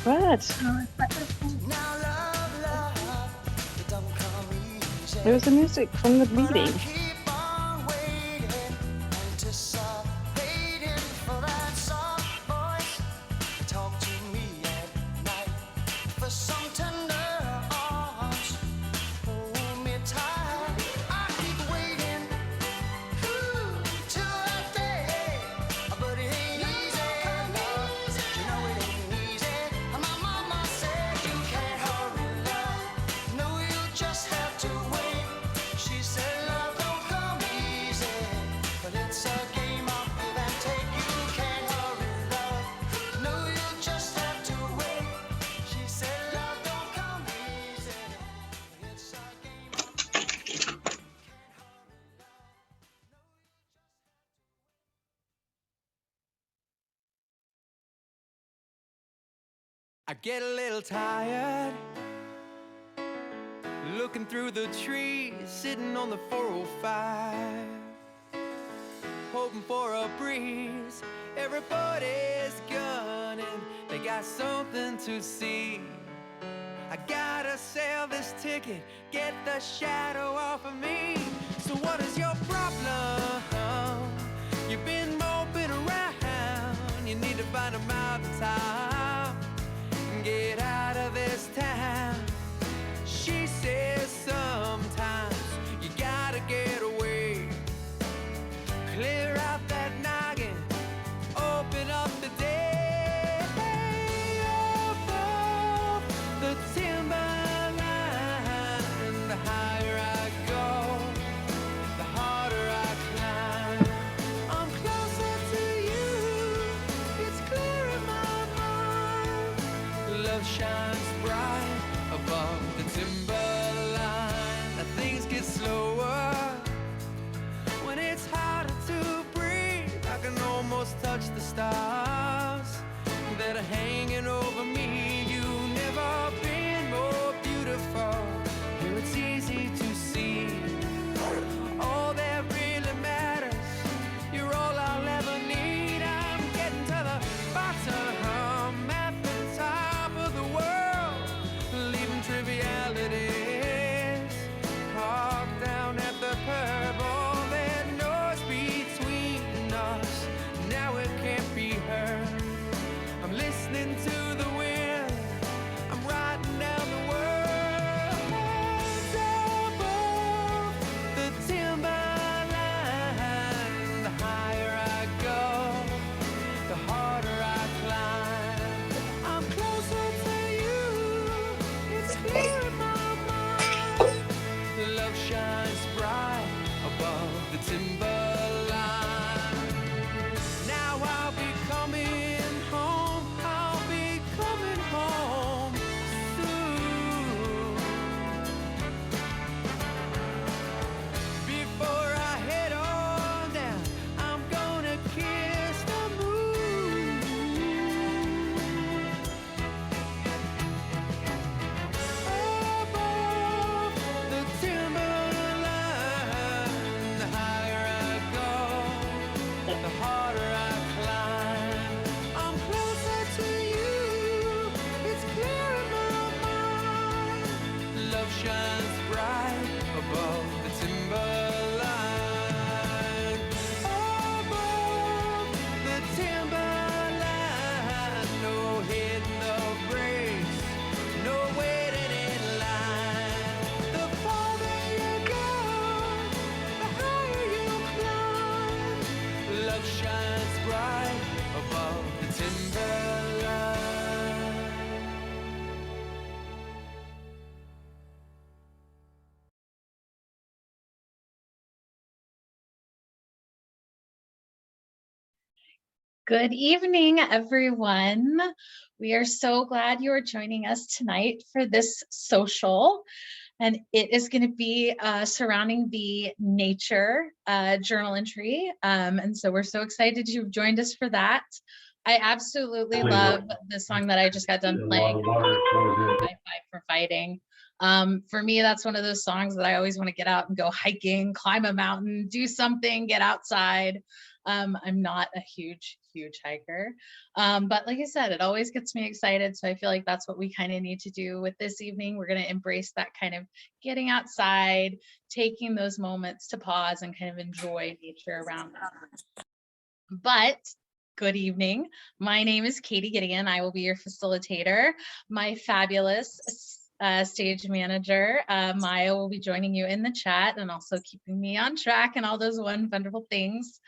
What? Oh, It was the music from the meeting. I get a little tired looking through the trees, sitting on the 405, hoping for a breeze. Everybody's gunning, they got something to see. I gotta sell this ticket, get the shadow off of me. So what is your problem? You've been moping around, you need to find a mountaintop, get out of this town. She says sometimes you gotta get away, clear out that noggin, open up the day. Above the timberline, the higher I go, the harder I climb. I'm closer to you, it's clear in my mind. Love shines bright above the timberline. Now things get slower when it's harder to breathe. I can almost touch the stars that are hanging over me. You've never been more beautiful. Here it's easy to see. All that really matters, you're all I'll ever need. I'm getting to the bottom, at the top of the world, leaving trivialities. Park down at the purple, that noise between us, now it can't be heard. I'm listening to the wind, I'm riding down the world. Above the timberline, the higher I go, the harder I climb. I'm closer to you, it's clear in my mind. Love shines bright above the timberline. Now I'll be coming home, I'll be coming home soon. Before I head on down, I'm gonna kiss the moon. Above the timberline, the higher I go, the harder I climb. I'm closer to you, it's clear in my mind. Love shines bright above the timberline. Above the timberline, no hitting the brakes, no waiting in line. The farther you go, the higher you climb. Love shines bright above the timberline. good evening, everyone. We are so glad you are joining us tonight for this social. And it is going to be surrounding the nature journal entry. And so we're so excited you've joined us for that. I absolutely love the song that I just got done playing, High Five for Fighting. For me, that's one of those songs that I always want to get out and go hiking, climb a mountain, do something, get outside. I'm not a huge huge hiker. But like I said, it always gets me excited. So I feel like that's what we kind of need to do with this evening. We're going to embrace that kind of getting outside, taking those moments to pause and kind of enjoy nature around us. But good evening. My name is Katie Gideon. I will be your facilitator. My fabulous stage manager, Maya, will be joining you in the chat and also keeping me on track and all those wonderful things.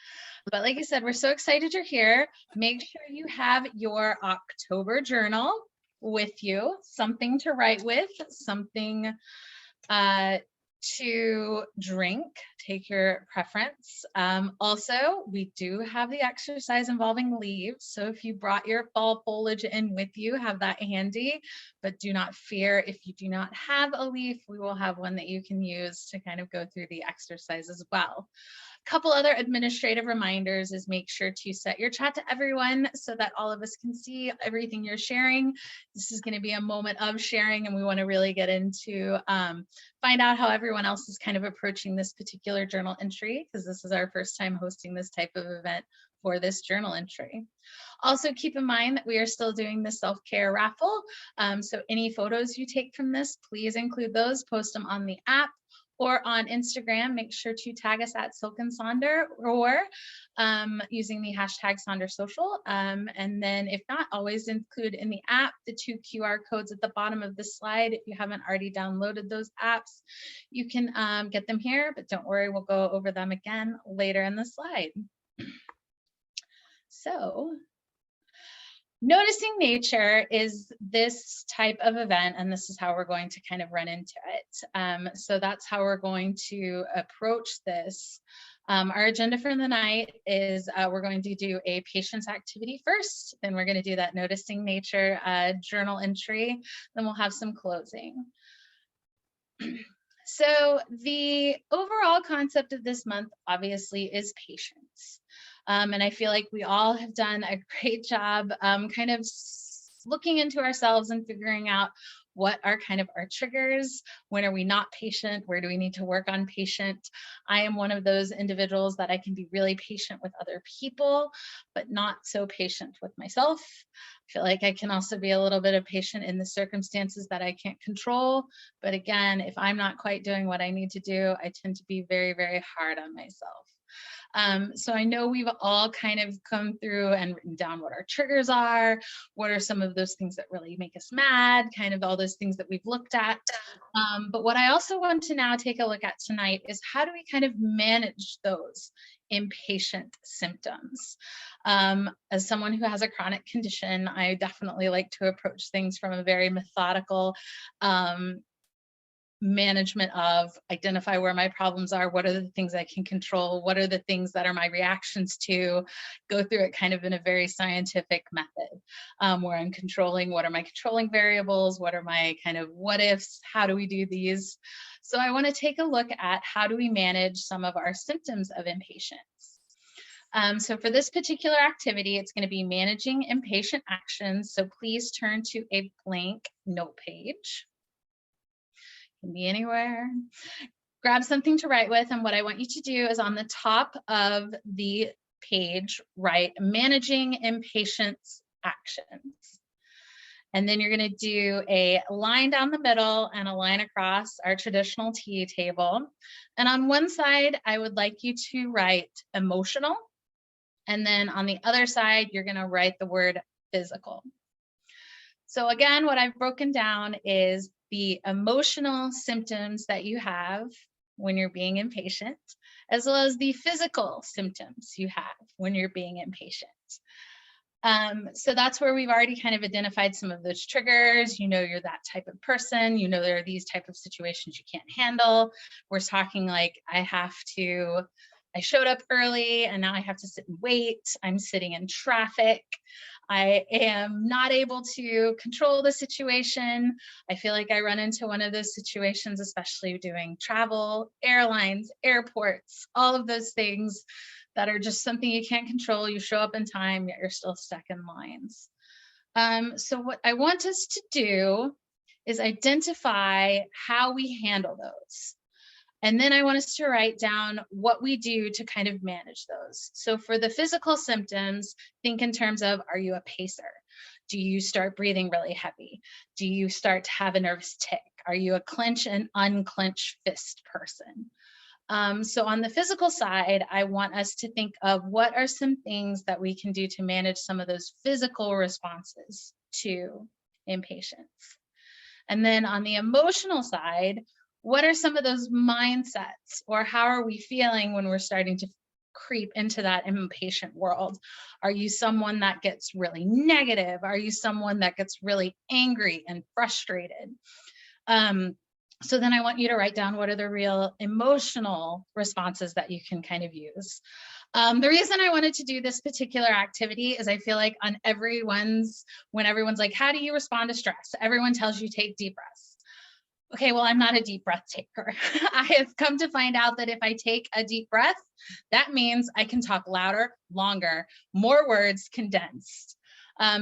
But like I said, we're so excited you're here. Make sure you have your October journal with you, something to write with, something to drink, take your preference. Also, we do have the exercise involving leaves. So if you brought your fall foliage in with you, have that handy, but do not fear if you do not have a leaf, we will have one that you can use to kind of go through the exercise as well. Couple other administrative reminders is make sure to set your chat to everyone so that all of us can see everything you're sharing. This is going to be a moment of sharing, and we want to really get into find out how everyone else is kind of approaching this particular journal entry, because this is our first time hosting this type of event for this journal entry. Also keep in mind that we are still doing the self-care raffle. So any photos you take from this, please include those, post them on the app or on Instagram. Make sure to tag us at Silk and Sonder or using the hashtag Sonder Social. And then if not, always include in the app the 2 QR codes at the bottom of the slide. If you haven't already downloaded those apps, you can get them here, but don't worry, we'll go over them again later in the slide. So, noticing nature is this type of event, and this is how we're going to kind of run into it. So that's how we're going to approach this. Our agenda for the night is we're going to do a patience activity first, then we're going to do that noticing nature journal entry, then we'll have some closing. So the overall concept of this month obviously is patience. And I feel like we all have done a great job kind of looking into ourselves and figuring out what are kind of our triggers, when are we not patient, where do we need to work on patient. I am one of those individuals that I can be really patient with other people, but not so patient with myself. I feel like I can also be a little bit of patient in the circumstances that I can't control. But again, if I'm not quite doing what I need to do, I tend to be very, very hard on myself. So I know we've all kind of come through and written down what our triggers are, what are some of those things that really make us mad, kind of all those things that we've looked at. But what I also want to now take a look at tonight is how do we kind of manage those impatient symptoms? As someone who has a chronic condition, I definitely like to approach things from a very methodical management of identify where my problems are, what are the things I can control, what are the things that are my reactions to, go through it kind of in a very scientific method where I'm controlling what are my controlling variables, what are my kind of what ifs, how do we do these. So I want to take a look at how do we manage some of our symptoms of impatience. So for this particular activity, it's going to be managing impatient actions. So please turn to a blank note page. Can be anywhere. Grab something to write with, and what I want you to do is on the top of the page, write managing impatience actions. And then you're going to do a line down the middle and a line across our traditional T table. And on one side, I would like you to write emotional. And then on the other side, you're going to write the word physical. So again, what I've broken down is the emotional symptoms that you have when you're being impatient, as well as the physical symptoms you have when you're being impatient. So that's where we've already kind of identified some of those triggers. You know, you're that type of person. You know, there are these type of situations you can't handle. We're talking like I showed up early and now I have to sit and wait. I'm sitting in traffic. I am not able to control the situation. I feel like I run into one of those situations, especially doing travel, airlines, airports, all of those things that are just something you can't control. You show up in time, yet you're still stuck in lines. So what I want us to do is identify how we handle those. And then I want us to write down what we do to kind of manage those. So for the physical symptoms, think in terms of, are you a pacer? Do you start breathing really heavy? Do you start to have a nervous tic? Are you a clench and unclench fist person? So on the physical side, I want us to think of what are some things that we can do to manage some of those physical responses to impatience. And then on the emotional side, what are some of those mindsets, or how are we feeling when we're starting to creep into that impatient world? Are you someone that gets really negative? Are you someone that gets really angry and frustrated? So then I want you to write down what are the real emotional responses that you can kind of use. The reason I wanted to do this particular activity is I feel like when everyone's like, how do you respond to stress? Everyone tells you take deep breaths. Okay, well, I'm not a deep breath taker. I have come to find out that if I take a deep breath, that means I can talk louder, longer, more words condensed.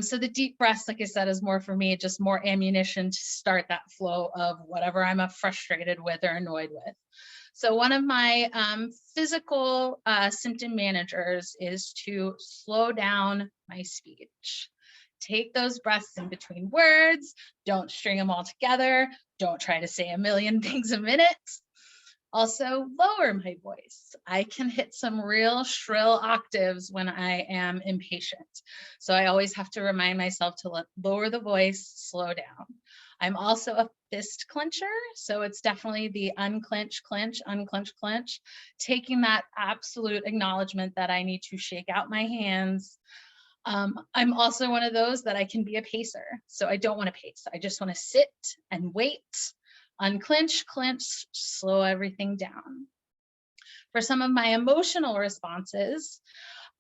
So the deep breaths, like I said, is more for me, just more ammunition to start that flow of whatever I'm frustrated with or annoyed with. So one of my physical symptom managers is to slow down my speech. Take those breaths in between words. Don't string them all together. Don't try to say a million things a minute. Also, lower my voice. I can hit some real shrill octaves when I am impatient. So I always have to remind myself to lower the voice, slow down. I'm also a fist clencher. So it's definitely the unclench, clench, unclench, clench, taking that absolute acknowledgement that I need to shake out my hands. I'm also one of those that I can be a pacer. So I don't want to pace. I just want to sit and wait, unclench, clench, slow everything down. For some of my emotional responses,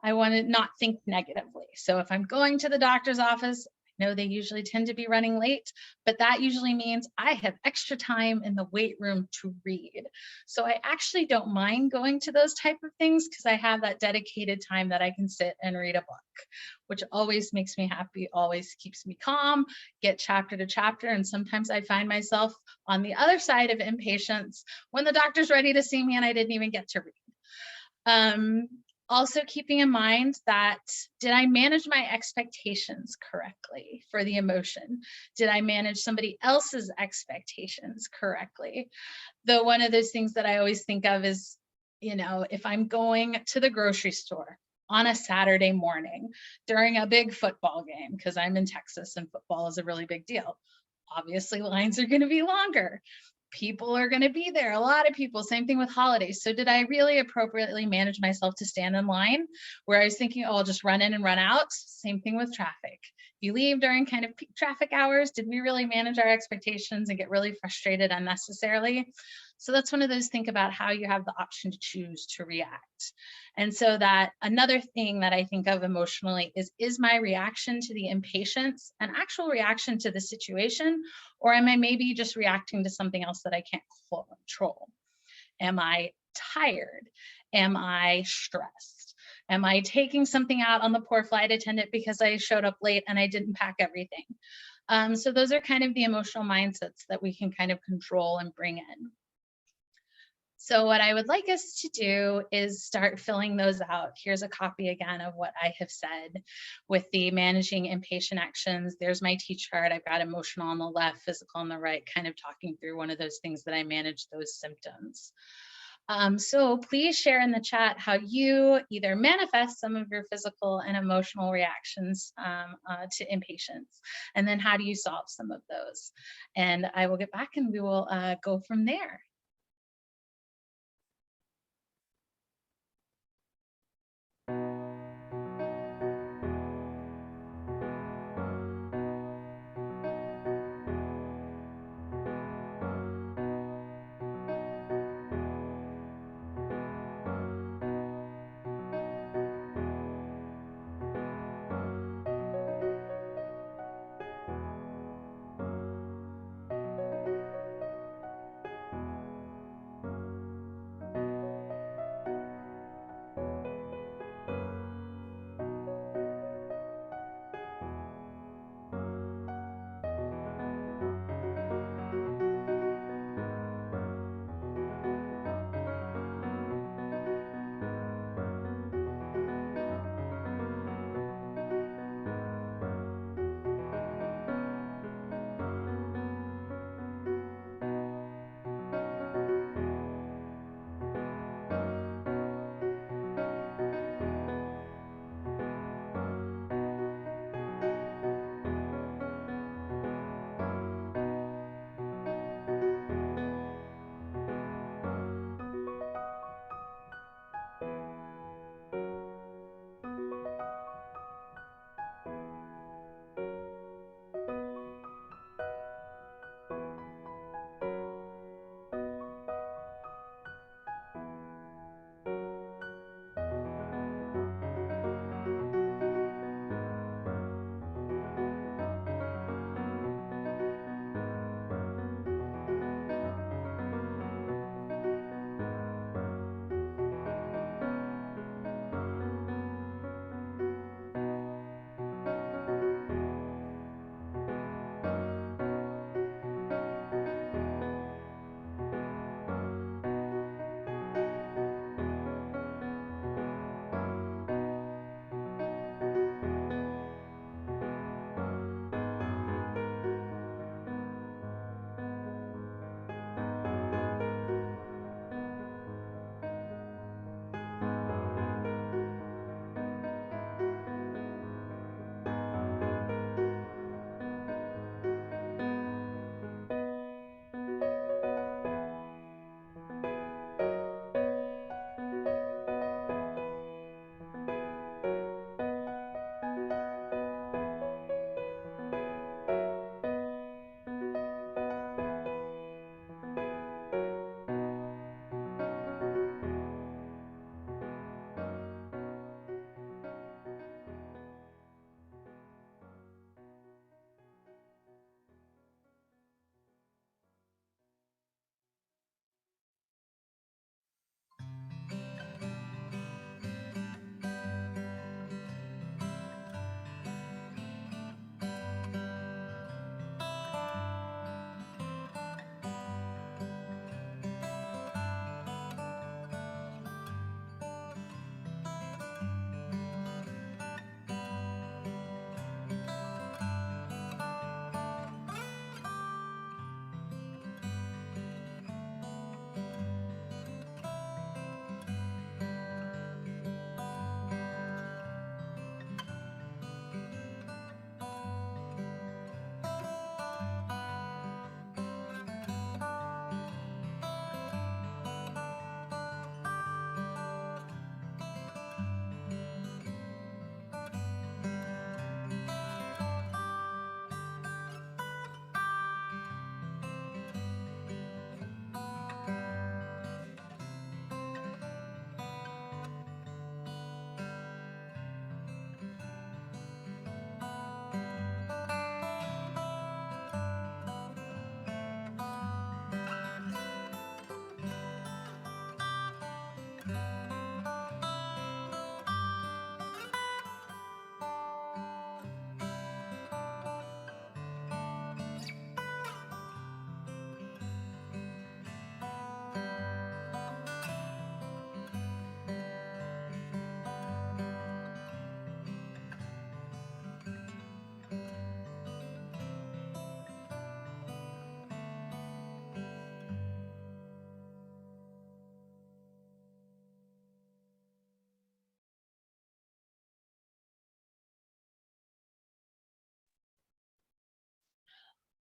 I want to not think negatively. So if I'm going to the doctor's office, I know they usually tend to be running late, but that usually means I have extra time in the wait room to read. So I actually don't mind going to those type of things because I have that dedicated time that I can sit and read a book, which always makes me happy, always keeps me calm, get chapter to chapter. And sometimes I find myself on the other side of impatience when the doctor's ready to see me and I didn't even get to read. Also keeping in mind that, did I manage my expectations correctly for the emotion? Did I manage somebody else's expectations correctly? Though one of those things that I always think of is, if I'm going to the grocery store on a Saturday morning during a big football game, because I'm in Texas and football is a really big deal, obviously lines are going to be longer. People are going to be there, a lot of people, same thing with holidays. So did I really appropriately manage myself to stand in line where I was thinking, oh, I'll just run in and run out? Same thing with traffic. If you leave during kind of peak traffic hours, did we really manage our expectations and get really frustrated unnecessarily? So that's one of those, think about how you have the option to choose to react. And so that another thing that I think of emotionally is my reaction to the impatience an actual reaction to the situation, or am I maybe just reacting to something else that I can't control? Am I tired? Am I stressed? Am I taking something out on the poor flight attendant because I showed up late and I didn't pack everything? So those are kind of the emotional mindsets that we can kind of control and bring in. So what I would like us to do is start filling those out. Here's a copy again of what I have said with the managing impatient actions. There's my teach card. I've got emotional on the left, physical on the right, kind of talking through one of those things that I manage those symptoms. So please share in the chat how you either manifest some of your physical and emotional reactions to impatience, and then how do you solve some of those? And I will get back and we will go from there.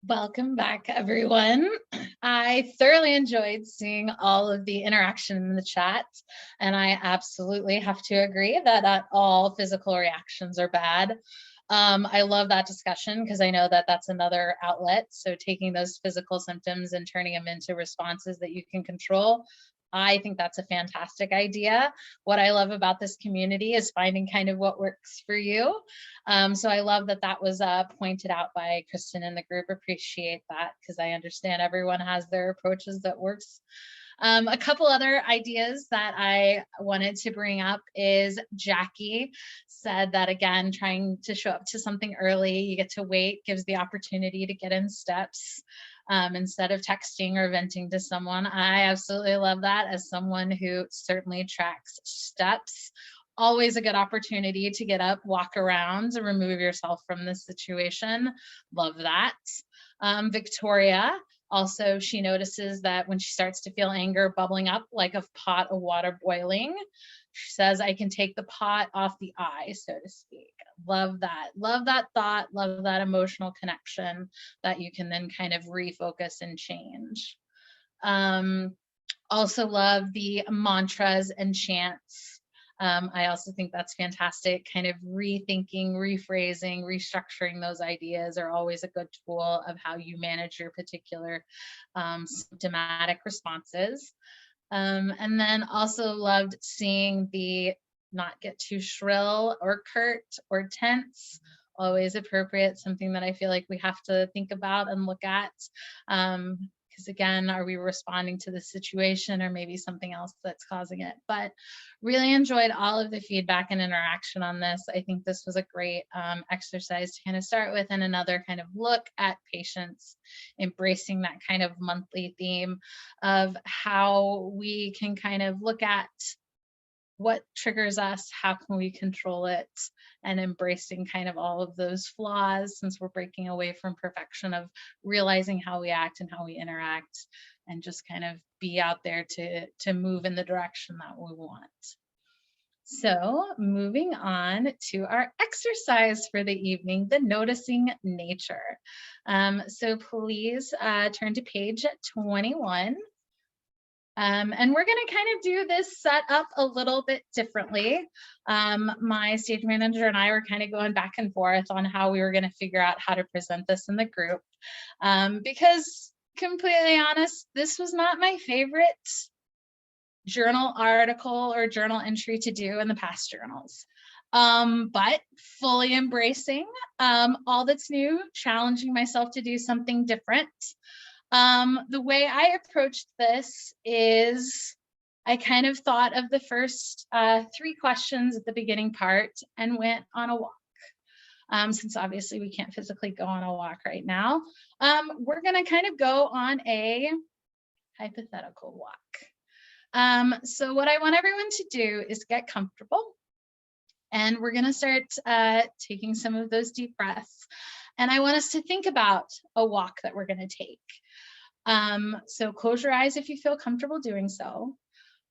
Welcome back, everyone. I thoroughly enjoyed seeing all of the interaction in the chat, and I absolutely have to agree that not all physical reactions are bad. I love that discussion because I know that that's another outlet. So taking those physical symptoms and turning them into responses that you can control, I think that's a fantastic idea. What I love about this community is finding kind of what works for you. So I love that that was pointed out by Kristen in the group. Appreciate that because I understand everyone has their approaches that works. A couple other ideas that I wanted to bring up is Jackie said that, again, trying to show up to something early, you get to wait, gives the opportunity to get in steps instead of texting or venting to someone. I absolutely love that as someone who certainly tracks steps. Always a good opportunity to get up, walk around, and remove yourself from the situation. Love that. Victoria, also, she notices that when she starts to feel anger bubbling up like a pot of water boiling, she says, I can take the pot off the eye, so to speak. Love that. Love that thought. Love that emotional connection that you can then kind of refocus and change. Also love the mantras and chants. I also think that's fantastic. Kind of rethinking, rephrasing, restructuring those ideas are always a good tool of how you manage your particular symptomatic responses. And then also loved seeing the not get too shrill or curt or tense. Always appropriate, something that I feel like we have to think about and look at. Because again, are we responding to the situation or maybe something else that's causing it? But really enjoyed all of the feedback and interaction on this. I think this was a great exercise to kind of start with, and another kind of look at patience, embracing that kind of monthly theme of how we can kind of look at what triggers us, how can we control it, and embracing kind of all of those flaws, since we're breaking away from perfection, of realizing how we act and how we interact, and just kind of be out there to move in the direction that we want. So moving on to our exercise for the evening, the noticing nature. So please turn to page 21. And we're going to kind of do this set up a little bit differently. My stage manager and I were kind of going back and forth on how we were going to figure out how to present this in the group. Because completely honest, this was not my favorite journal article or journal entry to do in the past journals. But fully embracing all that's new, challenging myself to do something different. The way I approached this is I kind of thought of the first 3 questions at the beginning part and went on a walk. Since obviously we can't physically go on a walk right now, we're going to kind of go on a hypothetical walk. So what I want everyone to do is get comfortable, and we're going to start taking some of those deep breaths. And I want us to think about a walk that we're going to take. So close your eyes if you feel comfortable doing so,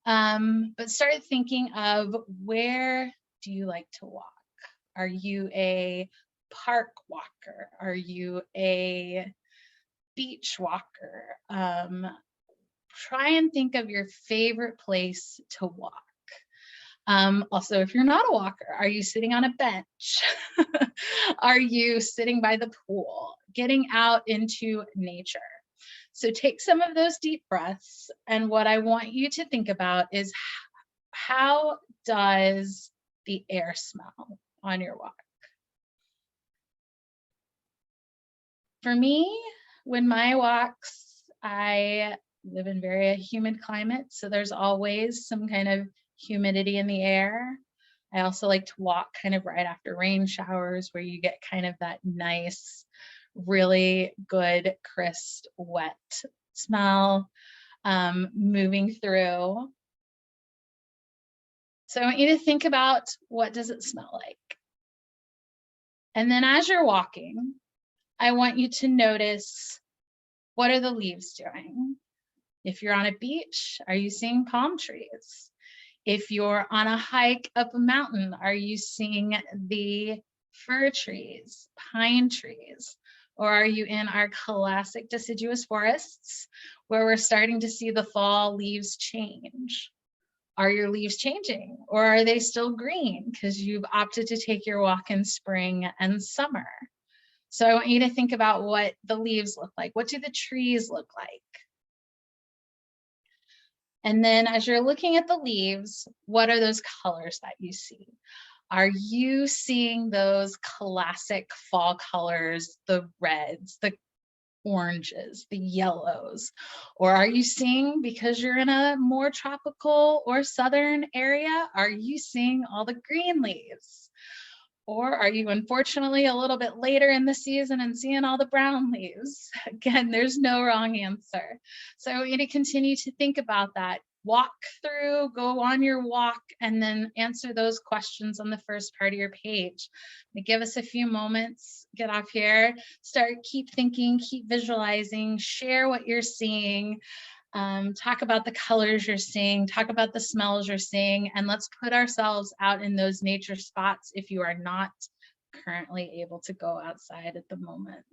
but start thinking of, where do you like to walk? Are you a park walker? Are you a beach walker? Try and think of your favorite place to walk. Also, if you're not a walker, are you sitting on a bench? Are you sitting by the pool? Getting out into nature. So take some of those deep breaths, and what I want you to think about is, how does the air smell on your walk? For me, when my walks, I live in very humid climate, so there's always some kind of humidity in the air. I also like to walk kind of right after rain showers, where you get kind of that nice, really good, crisp, wet smell moving through. So I want you to think about, what does it smell like? And then as you're walking, I want you to notice, what are the leaves doing? If you're on a beach, are you seeing palm trees? If you're on a hike up a mountain, are you seeing the fir trees, pine trees? Or are you in our classic deciduous forests where we're starting to see the fall leaves change? Are your leaves changing, or are they still green because you've opted to take your walk in spring and summer? So I want you to think about what the leaves look like. What do the trees look like? And then as you're looking at the leaves, what are those colors that you see? Are you seeing those classic fall colors, the reds, the oranges, the yellows? Or are you seeing, because you're in a more tropical or southern area, are you seeing all the green leaves? Or are you unfortunately a little bit later in the season and seeing all the brown leaves? Again, there's no wrong answer. So I want you to continue to think about that. Walk through, go on your walk, and then answer those questions on the first part of your page. Give us a few moments, get off here, keep thinking, keep visualizing, share what you're seeing. Talk about the colors you're seeing, talk about the smells you're seeing, and let's put ourselves out in those nature spots if you are not currently able to go outside at the moment.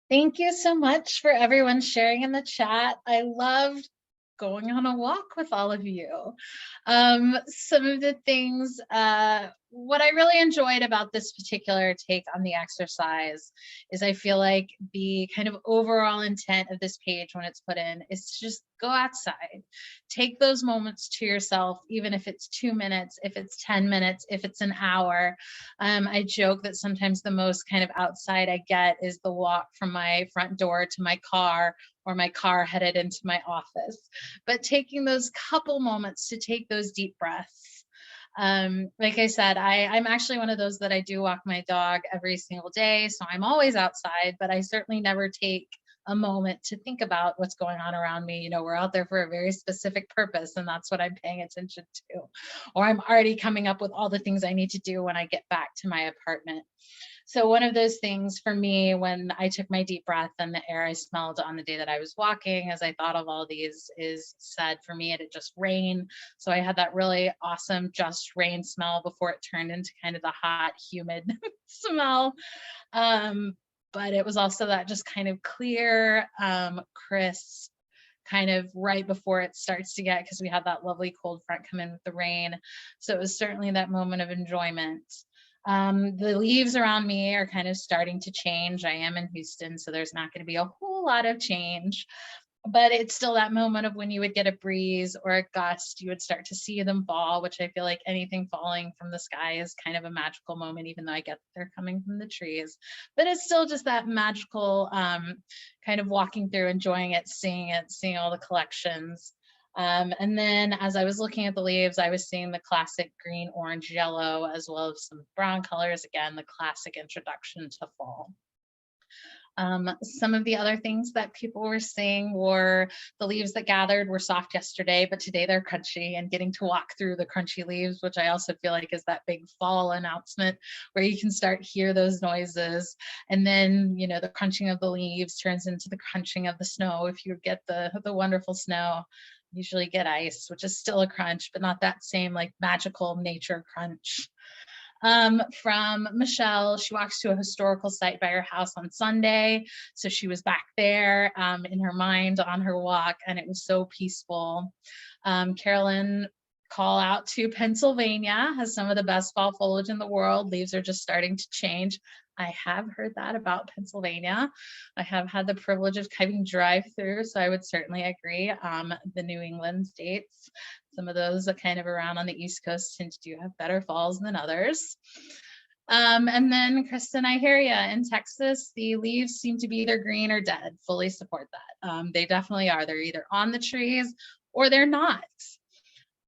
Thank you so much for everyone sharing in the chat. I loved going on a walk with all of you. Some of the things, what I really enjoyed about this particular take on the exercise is I feel like the kind of overall intent of this page when it's put in is to just go outside, take those moments to yourself, even if it's 2 minutes, if it's 10 minutes, if it's an hour. I joke that sometimes the most kind of outside I get is the walk from my front door to my car, or my car headed into my office. But taking those couple moments to take those deep breaths. Like I said, I'm actually one of those that I do walk my dog every single day. So I'm always outside, but I certainly never take a moment to think about what's going on around me. You know, we're out there for a very specific purpose, and that's what I'm paying attention to. Or I'm already coming up with all the things I need to do when I get back to my apartment. So one of those things for me, when I took my deep breath and the air I smelled on the day that I was walking, as I thought of all these, is said for me, it had just rained. So I had that really awesome just rain smell before it turned into kind of the hot, humid smell. But it was also that just kind of clear, crisp, kind of right before it starts to get, because we had that lovely cold front come in with the rain. So it was certainly that moment of enjoyment. The leaves around me are kind of starting to change. I am in Houston, so there's not going to be a whole lot of change, but it's still that moment of when you would get a breeze or a gust, you would start to see them fall, which I feel like anything falling from the sky is kind of a magical moment, even though I get that they're coming from the trees. But it's still just that magical kind of walking through, enjoying it, seeing all the collections. And then as I was looking at the leaves, I was seeing the classic green, orange, yellow, as well as some brown colors. Again, the classic introduction to fall. Some of the other things that people were seeing were the leaves that gathered were soft yesterday, but today they're crunchy, and getting to walk through the crunchy leaves, which I also feel like is that big fall announcement where you can start hear those noises. And then, you know, the crunching of the leaves turns into the crunching of the snow. If you get the wonderful snow, usually get ice, which is still a crunch, but not that same like magical nature crunch. From Michelle, she walks to a historical site by her house on Sunday. So she was back there in her mind on her walk, and it was so peaceful. Carolyn, call out to Pennsylvania, has some of the best fall foliage in the world. Leaves are just starting to change. I have heard that about Pennsylvania. I have had the privilege of having drive through, so I would certainly agree. The New England states, some of those that kind of around on the East Coast tend to do have better falls than others. And then Kristen, I hear you. In Texas, the leaves seem to be either green or dead. Fully support that. They definitely are. They're either on the trees or they're not.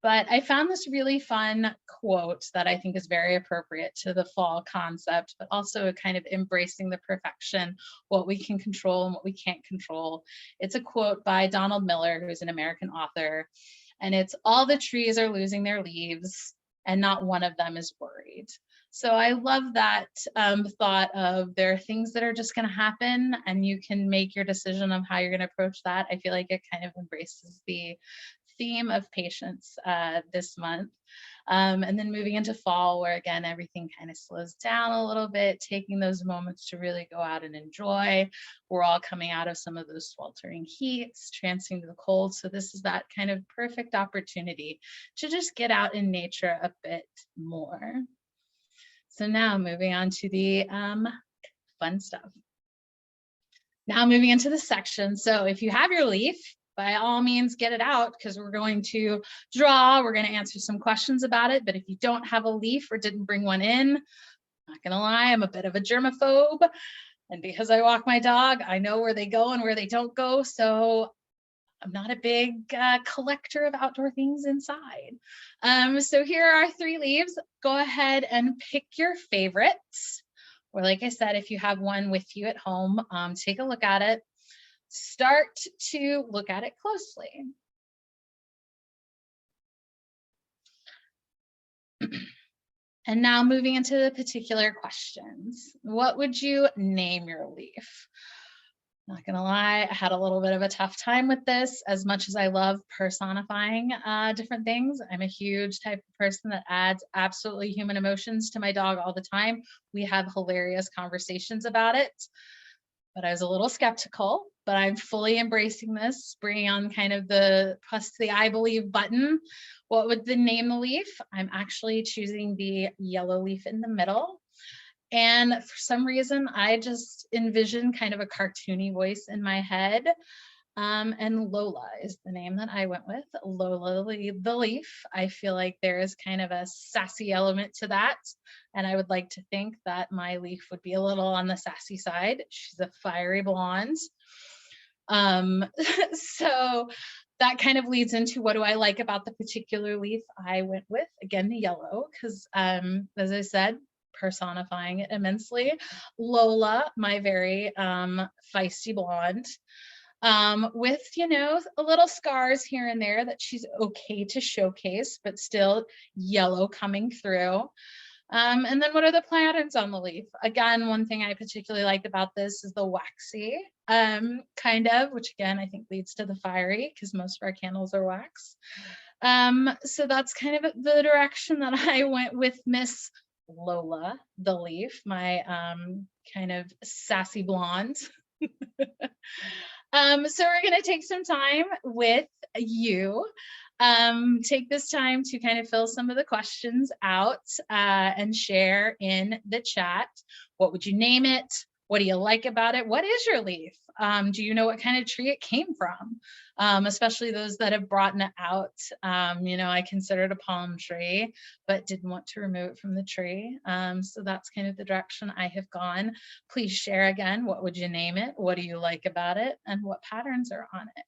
But I found this really fun quote that I think is very appropriate to the fall concept, but also kind of embracing the perfection, what we can control and what we can't control. It's a quote by Donald Miller, who's an American author, and it's, "All the trees are losing their leaves and not one of them is worried." So I love that thought of there are things that are just going to happen and you can make your decision of how you're going to approach that. I feel like it kind of embraces the theme of patience this month. And then moving into fall, where again, everything kind of slows down a little bit, taking those moments to really go out and enjoy. We're all coming out of some of those sweltering heats, transing to the cold. So this is that kind of perfect opportunity to just get out in nature a bit more. So now moving on to the fun stuff. Now moving into the section. So if you have your leaf, by all means, get it out, because we're going to draw. We're going to answer some questions about it. But if you don't have a leaf or didn't bring one in, not going to lie, I'm a bit of a germaphobe. And because I walk my dog, I know where they go and where they don't go. So I'm not a big collector of outdoor things inside. So here are 3 leaves. Go ahead and pick your favorites. Or like I said, if you have one with you at home, take a look at it. Start to look at it closely. And now moving into the particular questions. What would you name your leaf? Not gonna lie, I had a little bit of a tough time with this. As much as I love personifying different things, I'm a huge type of person that adds absolutely human emotions to my dog all the time. We have hilarious conversations about it. but I was a little skeptical, but I'm fully embracing this, bringing on kind of the plus the I believe button. What would the name the leaf? I'm actually choosing the yellow leaf in the middle. And for some reason, I just envisioned kind of a cartoony voice in my head. And Lola is the name that I went with. Lola the leaf. I feel like there is kind of a sassy element to that. And I would like to think that my leaf would be a little on the sassy side. She's a fiery blonde. So that kind of leads into what do I like about the particular leaf I went with. Again, the yellow, because as I said, personifying it immensely. Lola, my very feisty blonde, with, you know, a little scars here and there that she's okay to showcase, but still yellow coming through. And then what are the patterns on the leaf? Again, one thing I particularly like about this is the waxy kind of, which again, I think leads to the fiery because most of our candles are wax. So that's kind of the direction that I went with Miss Lola, the leaf, my kind of sassy blonde. So we're going to take some time with you. Take this time to kind of fill some of the questions out and share in the chat. What would you name it? What do you like about it? What is your leaf? Do you know what kind of tree it came from? Especially those that have brought it out. You know, I considered a palm tree, but didn't want to remove it from the tree. So that's kind of the direction I have gone. Please share again. What would you name it? What do you like about it? And what patterns are on it?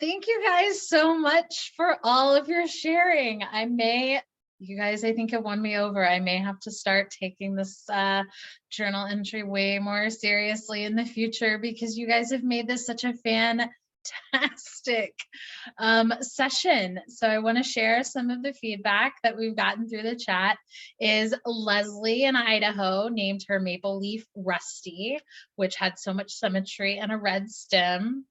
Thank you guys so much for all of your sharing. You guys, I think have won me over. I may have to start taking this journal entry way more seriously in the future because you guys have made this such a fantastic session. So I want to share some of the feedback that we've gotten through the chat. Is Leslie in Idaho named her maple leaf Rusty, which had so much symmetry and a red stem.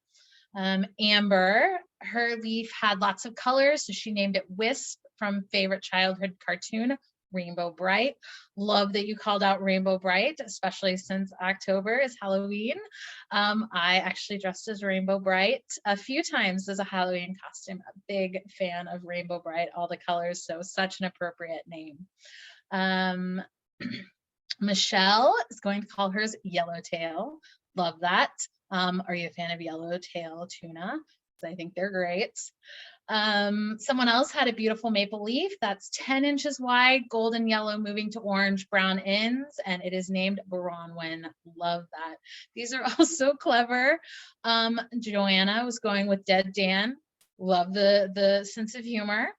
Amber, her leaf had lots of colors, so she named it Wisp from favorite childhood cartoon, Rainbow Bright. Love that you called out Rainbow Bright, especially since October is Halloween. I actually dressed as Rainbow Bright a few times as a Halloween costume. A big fan of Rainbow Bright, all the colors, so such an appropriate name. Michelle is going to call hers Yellowtail. Love that. Are you a fan of yellowtail tuna? I think they're great. Someone else had a beautiful maple leaf that's 10 inches wide, golden yellow, moving to orange, brown ends, and it is named Bronwyn. Love that. These are all so clever. Joanna was going with Dead Dan. Love the sense of humor.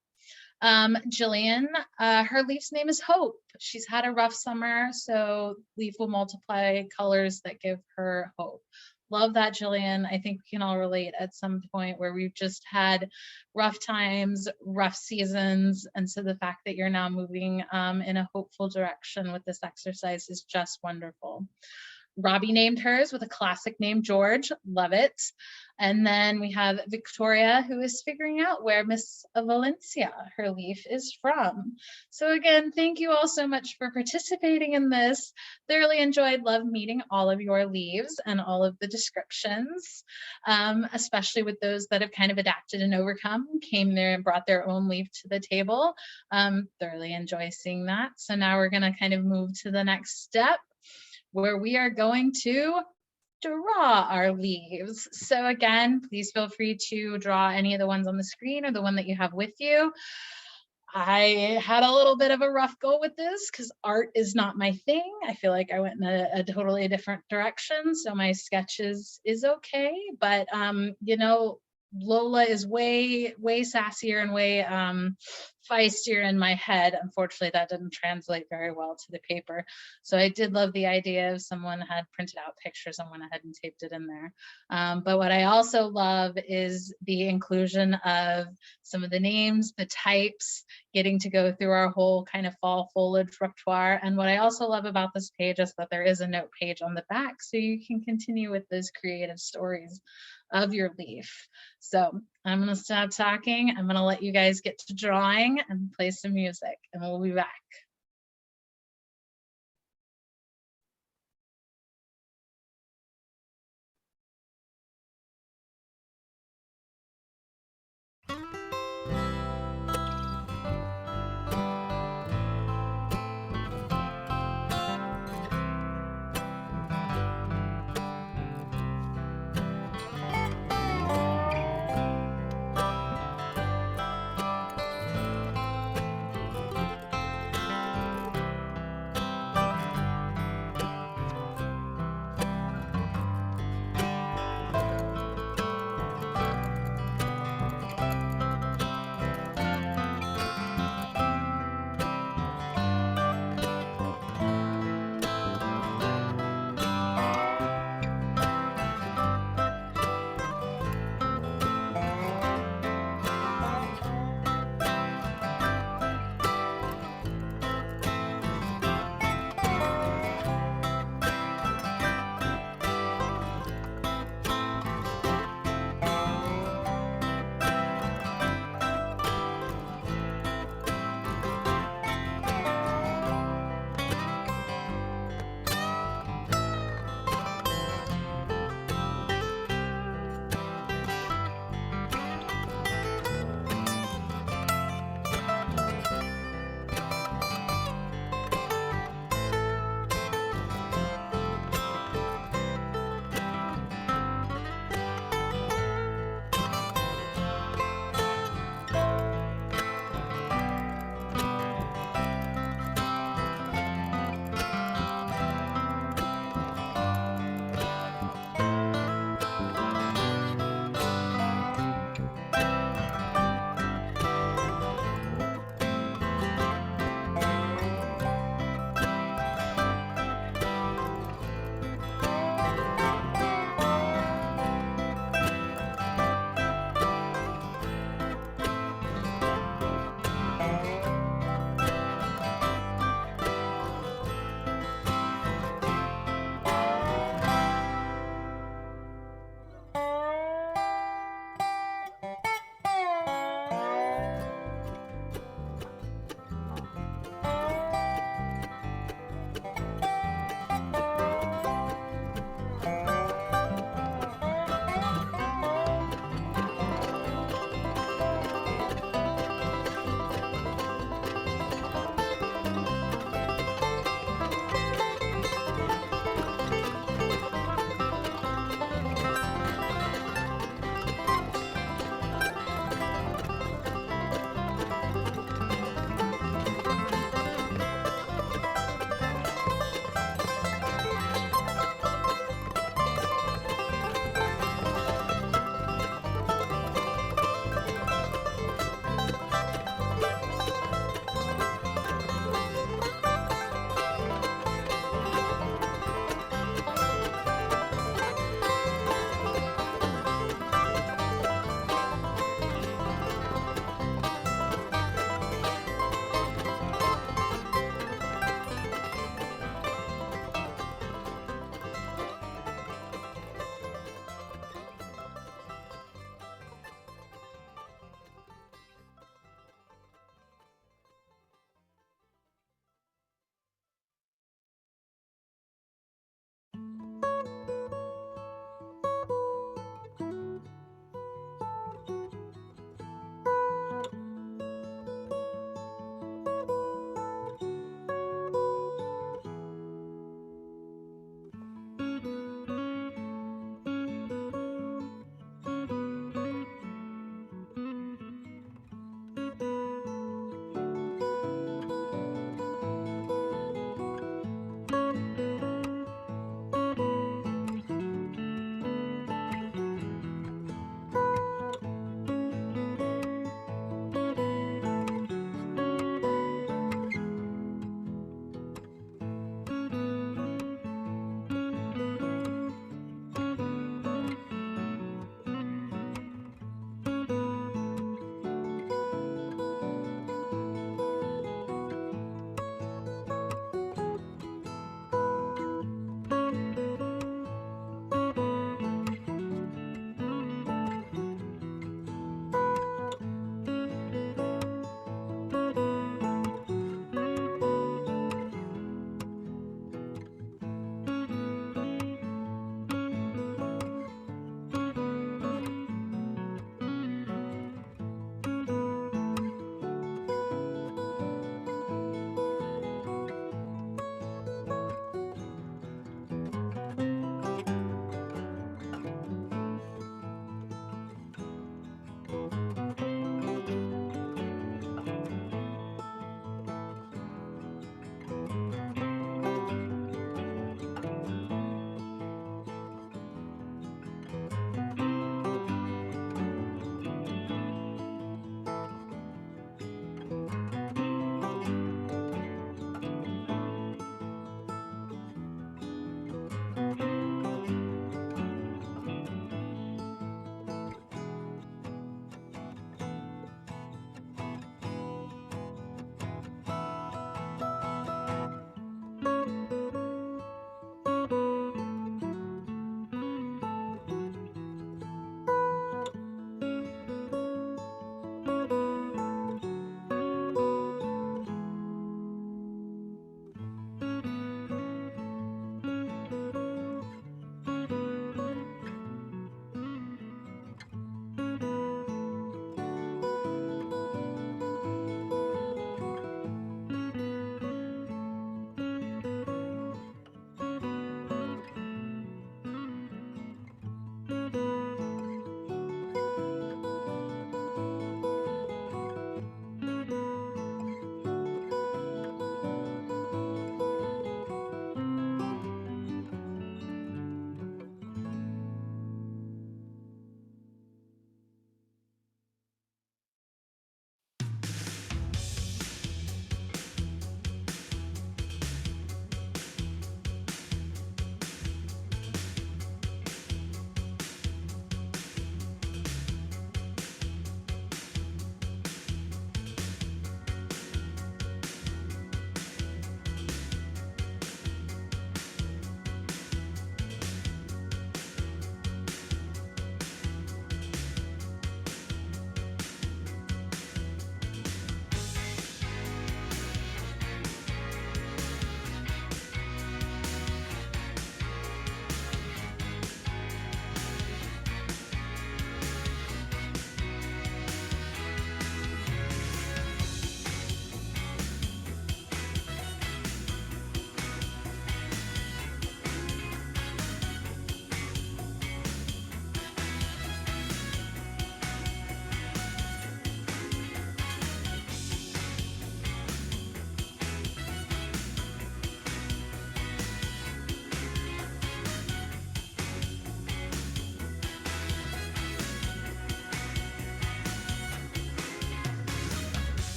Jillian, her leaf's name is Hope. She's had a rough summer, so leaf will multiply colors that give her hope. Love that, Jillian. I think we can all relate at some point where we've just had rough times, rough seasons. And so the fact that you're now moving in a hopeful direction with this exercise is just wonderful. Robbie named hers with a classic name, George. Love it. And then we have Victoria, who is figuring out where Miss Valencia, her leaf, is from. So again, thank you all so much for participating in this. Thoroughly enjoyed, love meeting all of your leaves and all of the descriptions, especially with those that have kind of adapted and overcome, came there and brought their own leaf to the table. Thoroughly enjoy seeing that. So now we're gonna kind of move to the next step, where we are going to draw our leaves. So again, please feel free to draw any of the ones on the screen or the one that you have with you. I had a little bit of a rough go with this because art is not my thing. I feel like I went in a totally different direction. So my sketches is okay, but you know, Lola is way sassier and way feistier in my head. Unfortunately, that didn't translate very well to the paper. So I did love the idea of someone had printed out pictures and went ahead and taped it in there. But what I also love is the inclusion of some of the names, the types, getting to go through our whole kind of fall foliage repertoire. And what I also love about this page is that there is a note page on the back, so you can continue with those creative stories of your leaf. So I'm going to stop talking. I'm going to let you guys get to drawing and play some music, and we'll be back.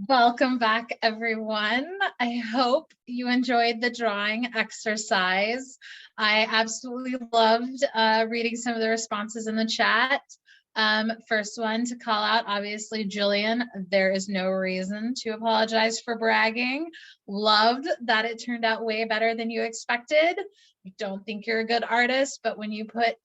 Welcome back, everyone. I hope you enjoyed the drawing exercise. I absolutely loved reading some of the responses in the chat. First one to call out, obviously, Jillian, there is no reason to apologize for bragging. Loved that it turned out way better than you expected. I don't think you're a good artist, but when you put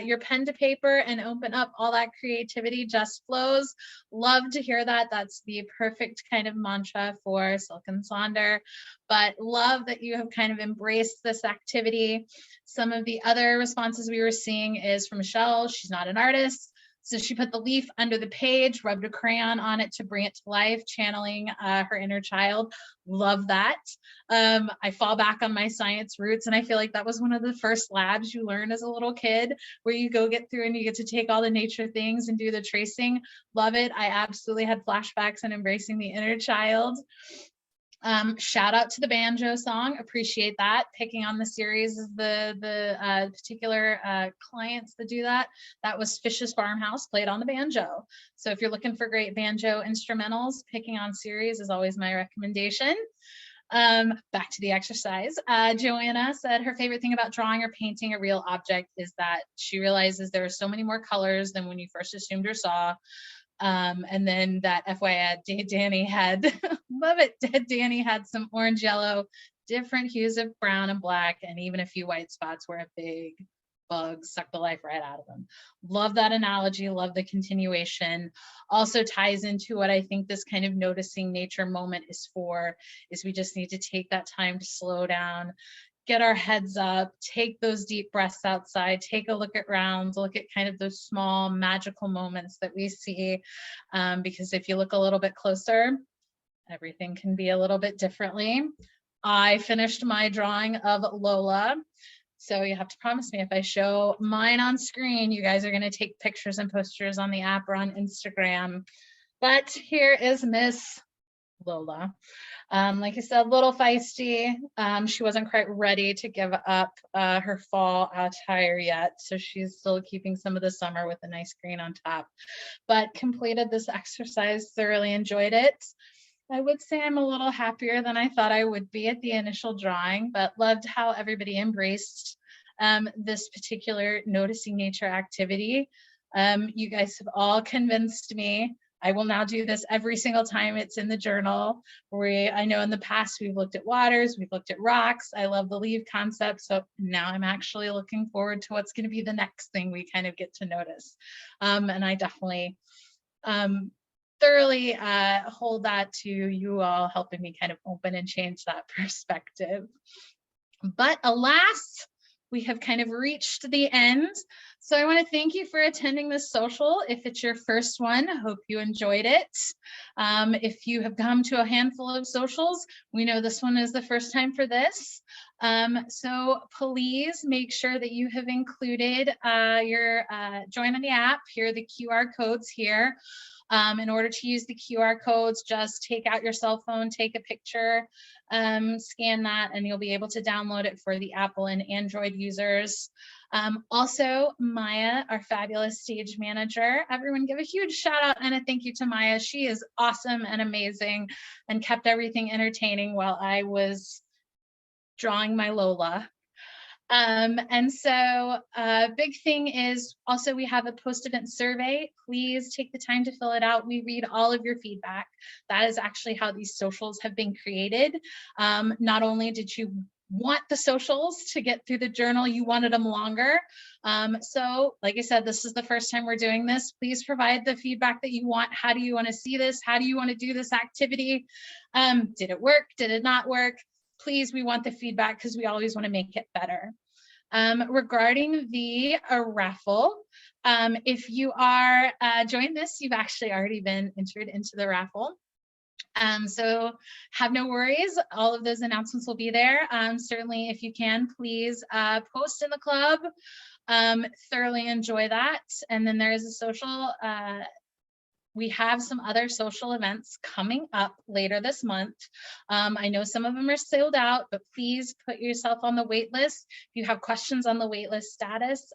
your pen to paper and open up, all that creativity just flows. Love to hear that. That's the perfect kind of mantra for Silk and Sonder, but love that you have kind of embraced this activity. Some of the other responses we were seeing is from Michelle. She's not an artist, so she put the leaf under the page, rubbed a crayon on it to bring it to life, channeling her inner child. Love that. I fall back on my science roots, and I feel like that was one of the first labs you learn as a little kid, where you go get through and you get to take all the nature things and do the tracing. Love it. I absolutely had flashbacks and embracing the inner child. Shout out to the banjo song. Appreciate that. Picking on the series of the particular clients that do that. That was Fish's Farmhouse, played on the banjo. So if you're looking for great banjo instrumentals, picking on series is always my recommendation. Back to the exercise. Joanna said her favorite thing about drawing or painting a real object is that she realizes there are so many more colors than when you first assumed or saw. And then that FYI, Danny had, love it, Danny had some orange, yellow, different hues of brown and black, and even a few white spots where a big bug sucked the life right out of them. Love that analogy, love the continuation. Also ties into what I think this kind of noticing nature moment is for, is we just need to take that time to slow down, get our heads up, take those deep breaths outside, take a look at rounds, look at kind of those small magical moments that we see. Because if you look a little bit closer, everything can be a little bit differently. I finished my drawing of Lola. So you have to promise me if I show mine on screen, you guys are going to take pictures and posters on the app or on Instagram. But here is Miss Lola. Like I said, a little feisty. She wasn't quite ready to give up her fall attire yet, so she's still keeping some of the summer with a nice green on top, but completed this exercise, thoroughly enjoyed it. I would say I'm a little happier than I thought I would be at the initial drawing, but loved how everybody embraced this particular noticing nature activity. You guys have all convinced me. I will now do this every single time it's in the journal. I know in the past we've looked at waters, we've looked at rocks. I love the leaf concept. So now I'm actually looking forward to what's going to be the next thing we kind of get to notice. And I definitely thoroughly hold that to you all helping me kind of open and change that perspective. But alas, we have kind of reached the end. So I want to thank you for attending this social. If it's your first one, I hope you enjoyed it. If you have come to a handful of socials, we know this one is the first time for this. So please make sure that you have included your join on the app. Here are the QR codes here. In order to use the QR codes, just take out your cell phone, take a picture, scan that, and you'll be able to download it for the Apple and Android users. Also, Maya, our fabulous stage manager, everyone give a huge shout out and a thank you to Maya. She is awesome and amazing and kept everything entertaining while I was drawing my Lola. And so big thing is also we have a post-event survey. Please take the time to fill it out. We read all of your feedback. That is actually how these socials have been created. Not only did you want the socials to get through the journal, you wanted them longer. So like I said, this is the first time we're doing this. Please provide the feedback that you want. How do you want to see this? How do you want to do this activity? Did it work? Did it not work? Please, we want the feedback because we always want to make it better. Regarding the raffle, if you are joined this, you've actually already been entered into the raffle. So have no worries. All of those announcements will be there. Certainly, if you can, please post in the club. Thoroughly enjoy that. And then there is a social. We have some other social events coming up later this month. I know some of them are sold out, but please put yourself on the wait list. If you have questions on the wait list status,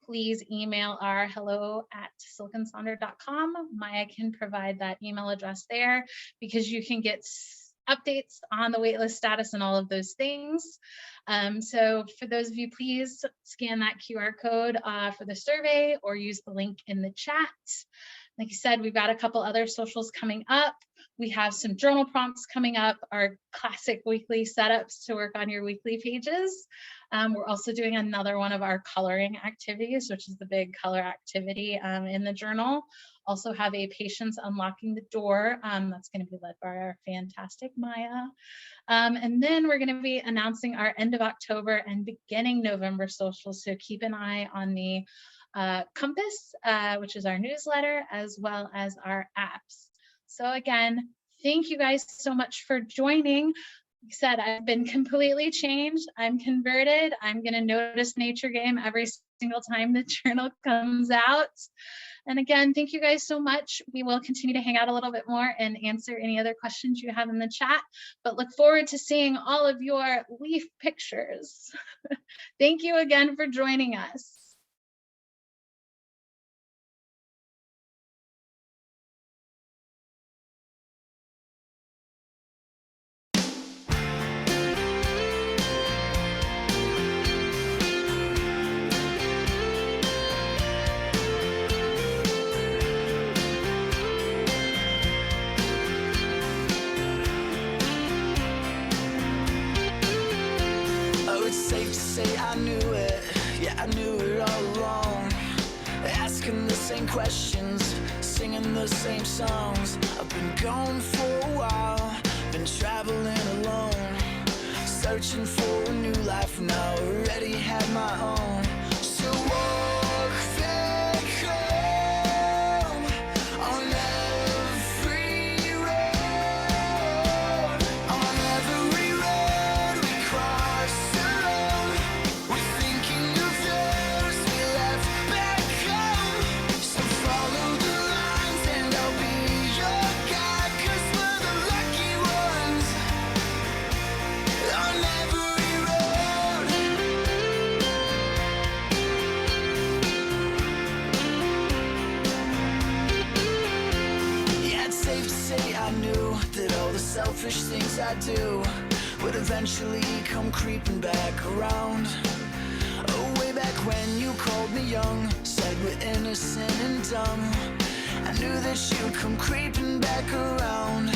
please email our hello@siliconsonder.com. Maya can provide that email address there because you can get updates on the waitlist status and all of those things. So for those of you, please scan that QR code for the survey or use the link in the chat. Like I said, we've got a couple other socials coming up. We have some journal prompts coming up, our classic weekly setups to work on your weekly pages. We're also doing another one of our coloring activities, which is the big color activity in the journal. Also have a patience unlocking the door. That's going to be led by our fantastic Maya. And then we're going to be announcing our end of October and beginning November socials. So keep an eye on the Compass, which is our newsletter, as well as our apps. So again, thank you guys so much for joining. Like I said, I've been completely changed. I'm converted. I'm going to notice Nature Game every single time the journal comes out. And again, thank you guys so much. We will continue to hang out a little bit more and answer any other questions you have in the chat, but look forward to seeing all of your leaf pictures. Thank you again for joining us. Safe to say I knew it, yeah, I knew it all along. Asking the same questions, singing the same songs. I've been gone for a while, been traveling alone, searching for a new life now, already had my own. So walk back home on every road, on every road we cross. Selfish things I do would eventually come creeping back around. Oh, way back when you called me young, said we're innocent and dumb. I knew that you'd come creeping back around.